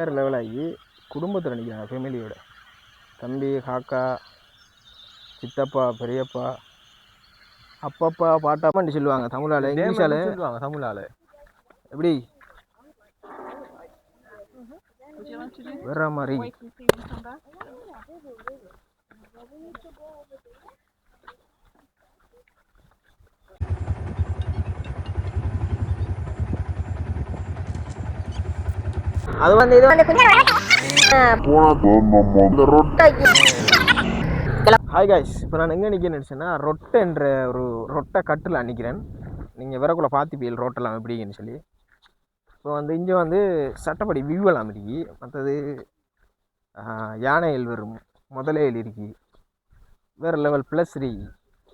வேறு லெவலாகி குடும்பத்தில் நிற்கிறாங்க ஃபேமிலியோட. தம்பி, காக்கா, சித்தப்பா, பெரியப்பா, அப்பப்பா, பாட்டாப்பான்னு சொல்லுவாங்க தமிழால். இங்கிலீஷால் சொல்லுவாங்க தமிழால். எப்படி வேற மாதிரி அது வந்து இது வந்து ஹாய் காய்ஸ். இப்போ நான் எங்கே நிற்கிறேன்னு நினச்சேன்னா ரொட்டைன்ற ஒரு ரொட்டை கட்டில் நிற்கிறேன். நீங்கள் விறகுள்ள பார்த்துப்பீல் ரோட்டெல்லாம் எப்படின்னு சொல்லி. இப்போ வந்து இங்கே வந்து சட்டப்படி வியூவெல்லாம் இருக்கு. மற்றது யானைகள் வரும், முதலைகள் இருக்கு, வேறு லெவல் ப்ளஸ் இருக்கு.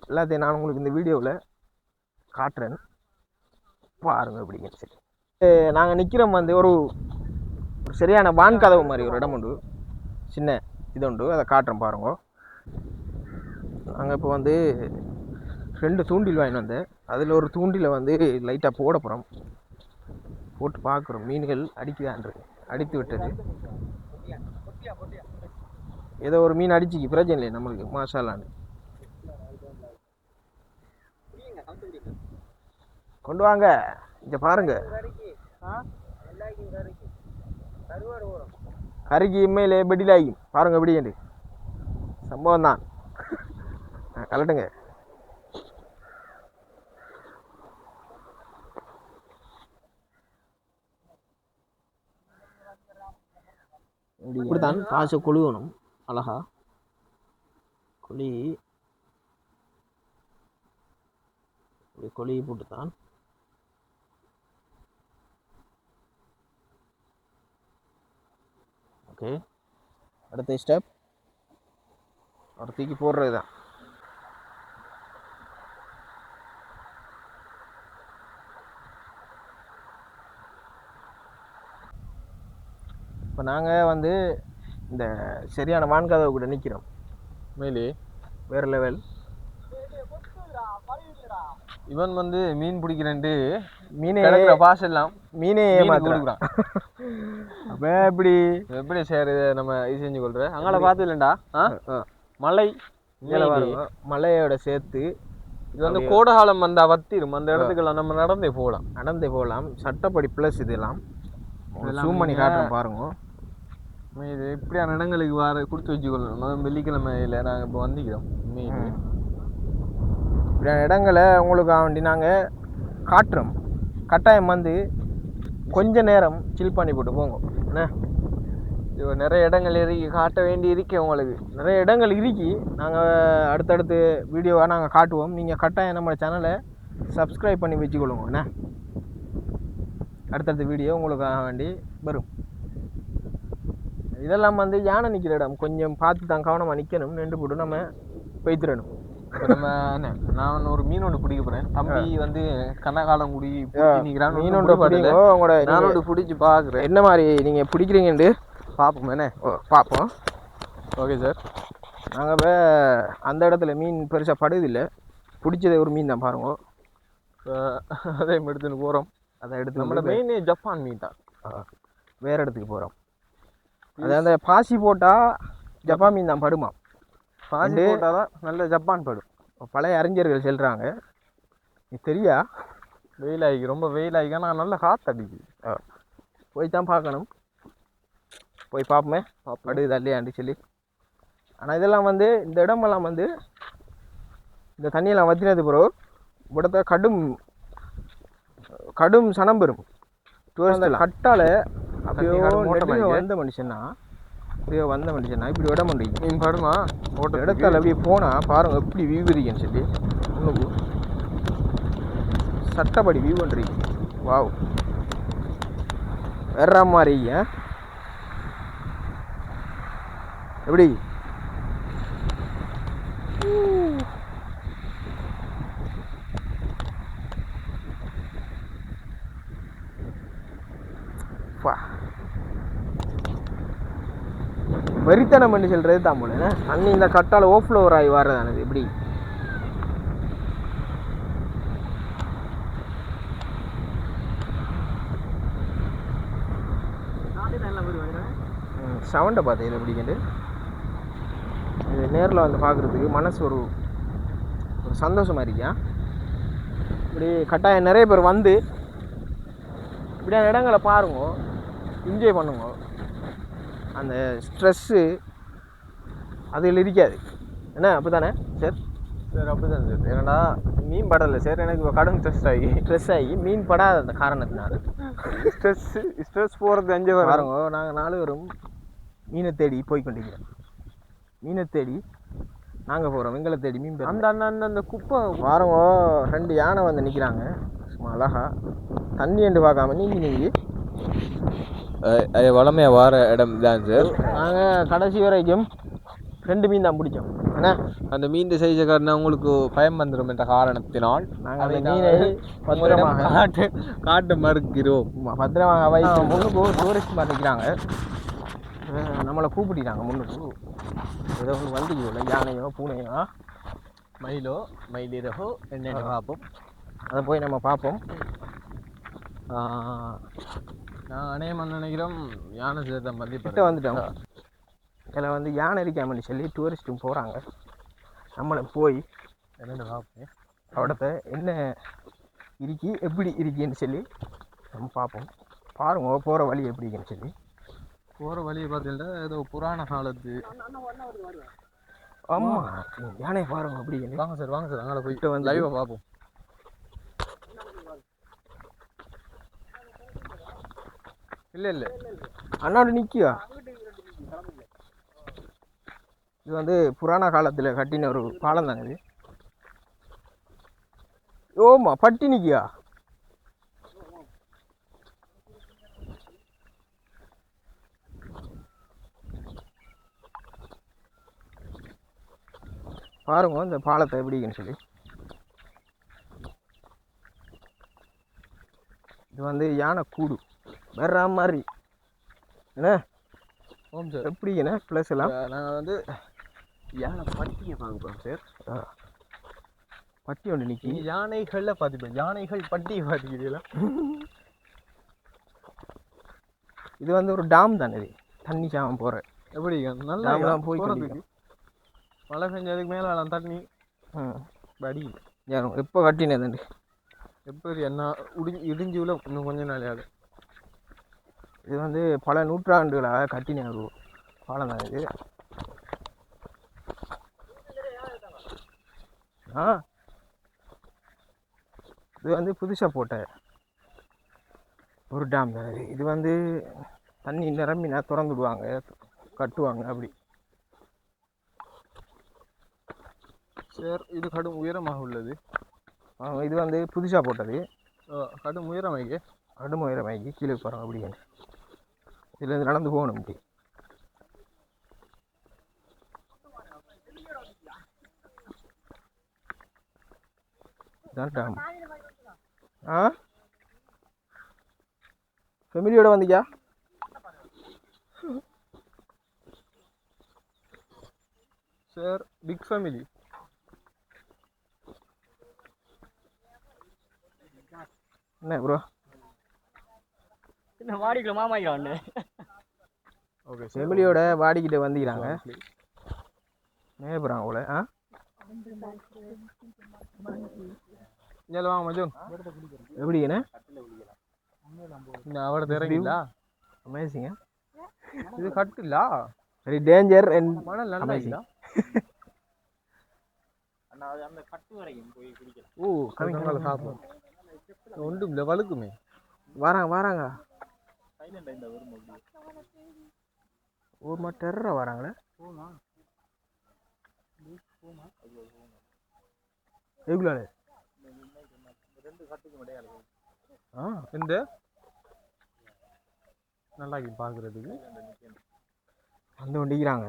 எல்லாத்தையும் நான் உங்களுக்கு இந்த வீடியோவில் காட்டுறேன், பாருங்கள் எப்படின்னு சொல்லி. நாங்கள் நிற்கிறோம் வந்து ஒரு சரியான வான் கதவு மாதிரி ஒரு இடம் உண்டு, சின்ன இது உண்டு, அதை காட்டுறேன் பாருங்க. நாங்கள் இப்போ வந்து 2 தூண்டில் வாங்கிட்டு வந்தேன். அதில் ஒரு தூண்டில் வந்து லைட்டாக போட போகிறோம், போட்டு பார்க்குறோம் மீன்கள் அடிக்குதான்றது. அடித்து விட்டது, ஏதோ ஒரு மீன் அடிச்சிக்கு, பிரச்சனை இல்லை நம்மளுக்கு, மாஷாலான்னு. கொண்டு வாங்க, இங்கே பாருங்க. கறிக்கு இம்மையிலே பெடிலாகி பாருங்க எப்படி சம்பவம் தான். கலட்டுங்க. இப்படித்தான் பாச கொழுவணும் அழகா. கொழி போட்டுத்தான் ஓகே. அடுத்த ஸ்டெப் ஒரு தூக்கி போடுறது தான். இப்போ நாங்கள் வந்து இந்த சரியான வான்கதவு கூட நிற்கிறோம். மேலே வேறு லெவல். இவன் வந்து மீன் பிடிக்கிறேன்ட்டு மீனே பாசெல்லாம் மீனே கொடுக்குறான். அப்போ எப்படி சரி நம்ம இது செஞ்சு கொள்கிறேன். அங்கே பார்த்து இல்லைண்டா மலை மலையோட சேர்த்து. இது வந்து கோடைகாலம் வந்து வத்திரும், அந்த இடத்துக்கெல்லாம் நம்ம நடந்தே போகலாம். சட்டப்படி ப்ளஸ் இதெல்லாம் ஜூம் பண்ணி காட்டுறோம் பாருங்க. இது இப்படியான இடங்களுக்கு கொடுத்து வச்சுக்கொள்ளணும். வெள்ளிக்கிழமையில் நாங்கள் இப்போ வந்துக்கிறோம். இப்படியான இடங்களை உங்களுக்காக வேண்டி நாங்கள் காட்டுறோம். கட்டாயம் வந்து கொஞ்ச நேரம் சில் பண்ணி போட்டு போங்க. என்ன நிறைய இடங்கள் காட்ட வேண்டி இருக்கு, உங்களுக்கு நிறைய இடங்கள் இருக்கு. நாங்கள் அடுத்தடுத்து வீடியோவாக நாங்கள் காட்டுவோம். நீங்கள் கட்டாயம் நம்ம சேனலை சப்ஸ்கிரைப் பண்ணி வச்சுக்கொள்ளுங்க. என்ன அடுத்தடுத்த வீடியோ உங்களுக்காக வேண்டி வரும். இதெல்லாம் வந்து யானை நிற்கிற இடம், கொஞ்சம் பார்த்து தான் கவனமாக நிற்கணும். நின்று போட்டு நம்ம பெய்த்துடணும். நான் ஒரு மீன் ஒன்று பிடிக்க போகிறேன். தம்பி வந்து கண்ணகாலம் குடி மீன் ஒன்று உங்களோட பிடிச்சி பார்க்குறேன். என்ன மாதிரி நீங்கள் பிடிக்கிறீங்கன்ட்டு பார்ப்போம். என்ன பார்ப்போம். Okay sir. நாங்கள் இப்போ அந்த இடத்துல மீன் பெருசாக படுதில்லை, பிடிச்சதே ஒரு மீன் தான் பாருங்க. அதே எடுத்துன்னு போகிறோம். அதை எடுத்து நம்மளோட மெயின் ஜப்பான் மீன் தான். வேறு இடத்துக்கு போகிறோம். அது அந்த பாசி போட்டால் ஜப்பான் மீன் தான் படுமா. பாசி போட்டால் தான் நல்ல ஜப்பான் படும். பழைய அறிஞர்கள் சொல்கிறாங்க. இது தெரியா? வெயிலாகி ரொம்ப வெயிலாகி நான் நல்லா காற்று அடிக்குது. போய் தான் பார்க்கணும். போய் பார்ப்போமே படுது இல்லையான்னு சொல்லி. ஆனால் இதெல்லாம் வந்து இந்த இடமெல்லாம் வந்து இந்த தண்ணியெல்லாம் வற்றினது பிறகு இവിടുത്തെ கடும் சனம் பெறும். டூரிஸ்ட் கட்டால் அப்படியோ வந்த மனுஷன்னா இப்படி விட முடியும். மீன் படுமா ஓட்ட இடத்தால் அப்படியே போனால் பாருங்கள் எப்படி வியூ இருக்குன்னு சொல்லி. ஒன்றுக்கு சட்டப்படி வியூ பண்ணுறீங்க. வாவ், வேற மாதிரி எப்படி வெறித்தனம் பண்ணி சொல்கிறது தான் போல. தண்ணி இந்த கட்டால் ஓஃப்ளோவர் ஆகி வர்றதானது எப்படி நல்லா வருவாங்க. சவுண்டை பார்த்தேன் இதை பிடிக்கிட்டு இது நேரில் வந்து பார்க்குறதுக்கு மனசு ஒரு ஒரு சந்தோஷமாக இருக்கியா இப்படி கட்டாயம் நிறைய பேர் வந்து இப்படியான இடங்களை பாருங்க, என்ஜாய் பண்ணுங்க. அந்த ஸ்ட்ரெஸ்ஸு அதில் இருக்காது. என்ன அப்படி தானே சார்? சார் அப்படி தான் சார். ஏன்னா மீன் படலை சார், எனக்கு இப்போ கடும் ஸ்ட்ரெஸ் ஆகி மீன் படாத அந்த காரணத்தினால ஸ்ட்ரெஸ் போகிறது அஞ்சு பாருங்க. நாங்கள் 4 பேரும் மீனை தேடி போய்கொண்டிருக்கிறோம். மீனை தேடி நாங்கள் போகிறோம், எங்களை தேடி மீன் அந்த அந்த குப்பை பாருங்க. 2 யானை வந்து நிற்கிறாங்க சும்மா அழகா, தண்ணி என்று பார்க்காம நீங்கி வளமையாக வார இடம் தான் சார். நாங்கள் கடைசி வரைக்கும் 2 மீன் தான் பிடிச்சோம். ஆனால் அந்த மீன் செய்த காரணம் உங்களுக்கு பயம் வந்துடும் என்ற காரணத்தினால் நாங்கள் அந்த மீனை பத்திரமாக காட்ட மறுக்கிறோம். பத்திரமாக வைத்து முன்னுக்கு டூரிஸ்ட் மாதிரி நிற்கிறாங்க. நம்மளை கூப்பிட்டாங்க முன்னுக்கு. ஏதோ ஒன்று வந்துக்கல, யானையோ பூனையோ மயிலிறகோ என்னென்ன பார்ப்போம். அதை போய் நம்ம பார்ப்போம். நான் அநேகமாக நினைக்கிறோம் யானை சேதம் கிட்ட வந்துட்டோம். இதில் வந்து யானை இருக்காமன்னு சொல்லி டூரிஸ்ட்டும் போகிறாங்க. நம்மளை போய் என்னென்ன பார்ப்போம், அவடத்த என்ன இருக்கி எப்படி இருக்கின்னு சொல்லி நம்ம பார்ப்போம். பாருங்க போகிற வழி எப்படி இருக்குன்னு சொல்லி. போகிற வழியை பார்த்தீங்கன்னா ஏதோ புராண காலத்து. ஆமாம், யானை பாருங்க அப்படி. வாங்க சார் அங்கே போயிட்டு வந்து லைவாக பார்ப்போம். இல்லை அண்ணாடு நிற்கியா? இது வந்து புராண காலத்தில் கட்டின ஒரு பாலம் தானே இது. ஓமா பட்டி நிற்கியா? பாருங்க இந்த பாலத்தை எப்படின்னு சொல்லி. இது வந்து யானை கூடு வேற மாதிரி என்ன. ஓம் சார். எப்படிங்கண்ணே ப்ளஸ் எல்லாம்? நாங்கள் வந்து யானை பட்டியை பார்க்குறோம் சார். பட்டி ஒன்று நிற்கி. யானைகளில் பார்த்துப்பேன், யானைகள் பட்டியை பார்த்துக்கிறீங்களா? இது வந்து ஒரு டாம் தானே, இது தண்ணி சாமம் போகிற. எப்படி நல்லா போய் மழை பெஞ்சதுக்கு மேலே தண்ணி படி எப்போ கட்டினது? எப்போ என்ன இடிஞ்சுல இன்னும் கொஞ்சம் நாள் ஆகுது. இது வந்து பல நூற்றாண்டுகளாக கட்டின ஒரு பாலம் தான் இது. இது வந்து புதுசாக போட்ட ஒரு டேம் தான் இது. இது வந்து தண்ணி நிரம்பினா திறந்து விடுவாங்க, கட்டுவாங்க அப்படி. சார் இது கடும் உயரமாக உள்ளது. இது வந்து புதுசாக போட்டது. கடும் உயரமாகி கீழே போகிறோம் அப்படி. இதுலேருந்து நடந்து போகணும் அப்படி. இதான் டேம். ஃபேமிலியோட வந்தீங்க? Sir big family. என்ன ப்ரோ என்ன வாடிக்கல மாமாய்க்காண்டு? ஓகே ஃபேமிலியோட வாடிக்கிட்ட வந்துக்கிறாங்க. மேபுறாங்க போல. வாங்க மஜோன். எப்படிங்கண்ணே அவட தெரியுங்களா? அமேசிங்க. இது கட்டுலா வெரி டேஞ்சர் அண்ட் மணல் நல்லா இல்ல. அந்த கட்டு வரைக்கும் போய் குடிக்கலாம். ஓ கவிங்கள சாப்பிடும் ஒன்றும் இல்லை வழுக்குமே. வராங்க சைலண்டா இந்த வரும் அப்படி ஒரு மாதிரி டெரரா வராங்களே. எவ்வளோ 2 கட்டுக்கு இடையால இந்த நல்லா பார்க்குறதுக்கு வந்து ஒண்டிக்கிறாங்க.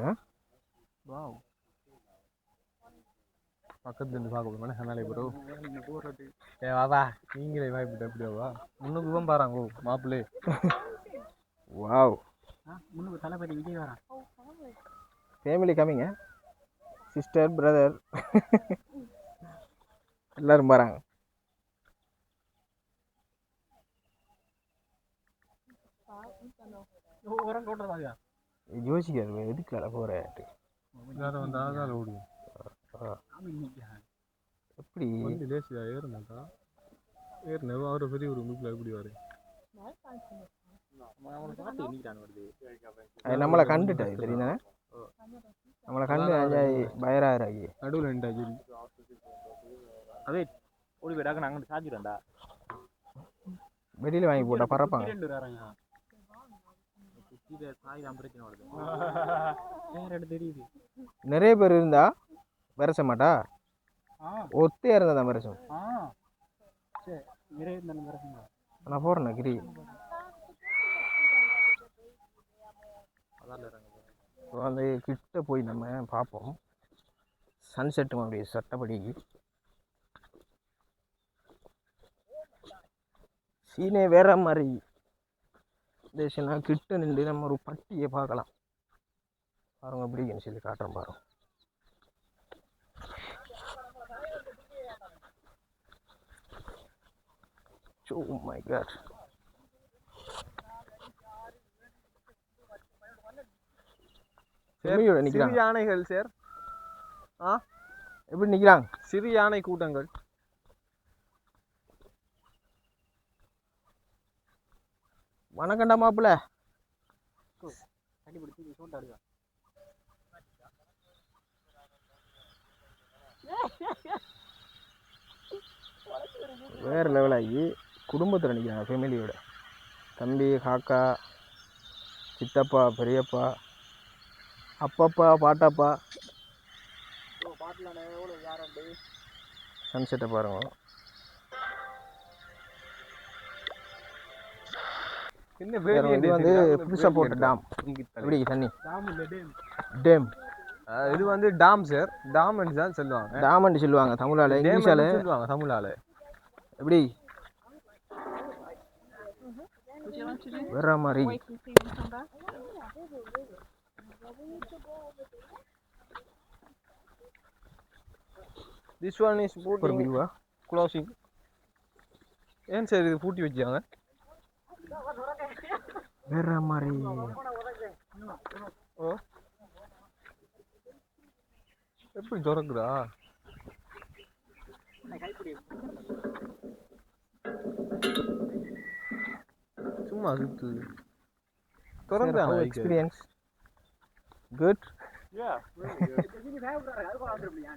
வாவ் பக்கத்துலேருந்து பார்க்க போகணும் கண்ணாலே ப்ரோ. வாவா நீங்களே வாய்ப்பிட்ட எப்படியாவா முன்னுக்கு தான் பாருங்க மாப்பிள்ளை. வாவ் முன்னுக்கு தளபதி விஜய் வரான். ஃபேமிலி கம்மிங்க, சிஸ்டர் பிரதர் எல்லாரும் வராங்க. யோசிக்காது எதுக்குல போகிறேன் எல்லாரும் வந்து ஆகால ஓடுவோம் எப்படி வந்து லேசியா ஏற மாட்டா ஏறினவோ அவரை பெரிய ஒரு முக்கில் எப்படி வரு அது நம்மளை கண்டுட்டா தெரியுதா நம்மளை கண்டு அஞ்சாயி பயராகிறாகி நடுவில் ரெண்டாகி அதே ஓடி போயிடாக்க நாங்கள் சாஞ்சிடண்டா வெளியில் வாங்கி போட்டா பறப்பாங்க சாய் தான் பிரச்சனை வருது வேற இடம் தெரியுது நிறைய பேர் இருந்தா விரச மாட்டா ஒத்தையா இருந்தா தான் விரசம் சரி நிறைய இருந்தாலும் பிரச்சனை நான் போறேண்ணா கிரி அந்த கிட்ட போய் நம்ம பார்ப்போம் சன்செட்டும் அப்படி சட்டப்படி சீனே வேற மாதிரி தேசம்னா கிட்ட நின்று நம்ம ஒரு பட்டியை பார்க்கலாம் பாருங்க எப்படின்னு சொல்லி காட்டுறோம் பாருங்க Oh my god. சிறு யானைகள் சார் எப்படி நிக்கிறாங்க சிறு யானை கூட்டங்கள் வணக்கண்டா மாப்பிள்ள வேற லெவல் ஆகி குடும்பத்தில் நிற்கிறாங்க ஃபேமிலியோட தம்பி காக்கா சித்தப்பா பெரியப்பா அப்பப்பா பாட்டாப்பா சன்செட்டை பாருங்க இது வந்து புதுசாக போட்ட டாம் எப்படி தண்ணி டேம் இது வந்து டாம் சார் டாம் தான் சொல்லுவாங்க டாம்னு சொல்லுவாங்க தமிழால இங்கிலீஷால சொல்லுவாங்க தமிழால எப்படி வேற மாதிரி This one is putting closing. ஏன் சார் இது பூட்டி வச்சாங்க வேற மாதிரி ஓ எப்படி திறக்குதா சும்மா சுத்து திறந்தா experience good Yeah, really good.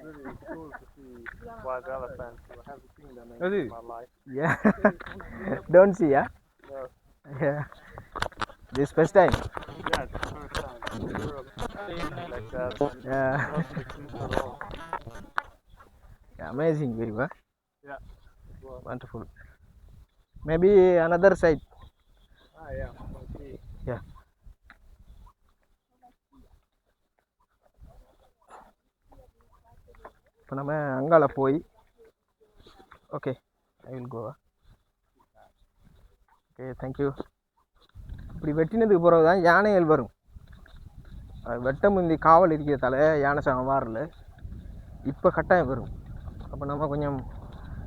Really cool to see wild elephants. I haven't seen them in my life. Yeah. Don't see, yeah? No. Yeah. This first time? Yeah, it's the first time in the world like that. Yeah. Yeah. Amazing, very well. Yeah. Well, Wonderful. Maybe another side. yeah. We'll see. Yeah. இப்போ நம்ம அங்கால போய் okay I will go okay thank you இப்படி வெட்டினதுக்கு பிறகு தான் யானைகள் வரும் அது வெட்ட முந்தி காவல் இருக்கிறதால யானை சாகம் வாரல இப்போ கட்டாயம் வரும் அப்போ நம்ம கொஞ்சம்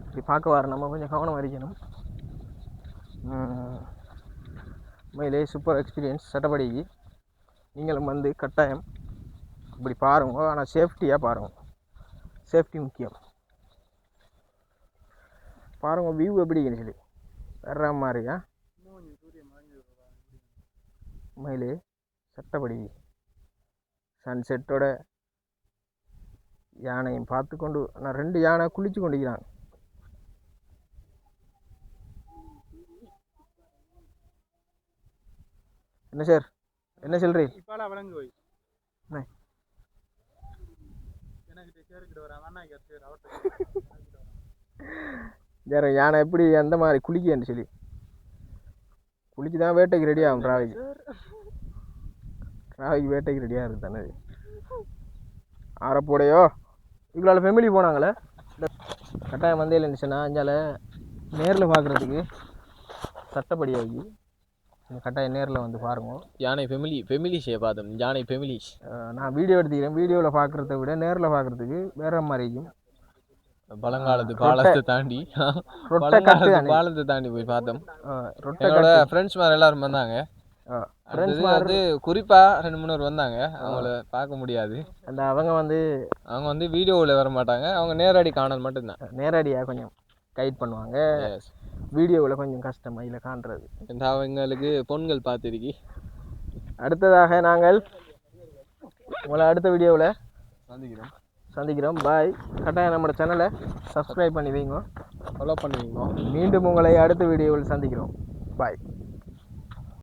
இப்படி பார்க்க வர நம்ம கொஞ்சம் கவனம் அறிக்கணும் உண்மையிலே சூப்பர் எக்ஸ்பீரியன்ஸ் சட்டப்படிக்கு நீங்களும் வந்து கட்டாயம் இப்படி பாருங்க ஆனால் சேஃப்டியாக பாருங்க சேஃப்டி முக்கியம் பாருங்க வியூ எப்படின்னு சொல்லி வர்ற மாதிரியா உண்மையிலே சட்டப்படி சன்செட்டோட யானையும் பார்த்து கொண்டு நான் 2 யானை குளிச்சு கொண்டிருக்கிறாங்க என்ன சார் என்ன சொல்றீ இப்போலாம் விளங்கு போய் என்ன வேற யானை எப்படி அந்த மாதிரி குளிக்கன்னு சொல்லி குளிச்சு தான் வேட்டைக்கு ரெடி ஆகும் டிராவிக்கு வேட்டைக்கு ரெடியாக இருக்குது தானே ஆரப்போடையோ இவ்வளோ ஃபேமிலி போனாங்களே கட்டாயம் வந்தே இருந்துச்சுன்னா அஞ்சால நேரில் பார்க்குறதுக்கு சட்டப்படியாகி கட்டாயம் நேரில் வந்து பாருங்க யானை ஃபெமிலிஷே பார்த்தோம் யானை ஃபெமிலிஷ் நான் வீடியோ எடுத்துக்கிறேன் வீடியோவில் பார்க்குறத விட நேரில் பார்க்குறதுக்கு வேற மாதிரியும் பழங்காலத்து பாலத்தை தாண்டி ரொட்டை கட்டு பாலத்தை தாண்டி போய் பார்த்தோம் ரொட்டை என்னோட ஃப்ரெண்ட்ஸ் மாதிரி எல்லாரும் வந்தாங்க ஃப்ரெண்ட்ஸ் அடுத்தது வந்து குறிப்பா 2-3 பேர் வந்தாங்க. அவங்கள பார்க்க முடியாது. அந்த அவங்க வந்து அவங்க வந்து வீடியோவில் வர மாட்டாங்க. அவங்க நேரடி காணல் மட்டும்தான். நேரடியாக கொஞ்சம் கைட் பண்ணுவாங்க. எஸ். வீடியோவில் கொஞ்சம் கஷ்டமாக இதில் காண்றது. அவங்களுக்கு பொண்கள் பார்த்துருக்கி. அடுத்ததாக நாங்கள் உங்களை அடுத்த வீடியோவில் சந்திக்கிறோம். பாய். கட்டாயம் நம்மளோட சேனலை சப்ஸ்கிரைப் பண்ணி வைங்க, ஃபாலோ பண்ணுவீங்க. மீண்டும் உங்களை அடுத்த வீடியோவில் சந்திக்கிறோம். பாய்.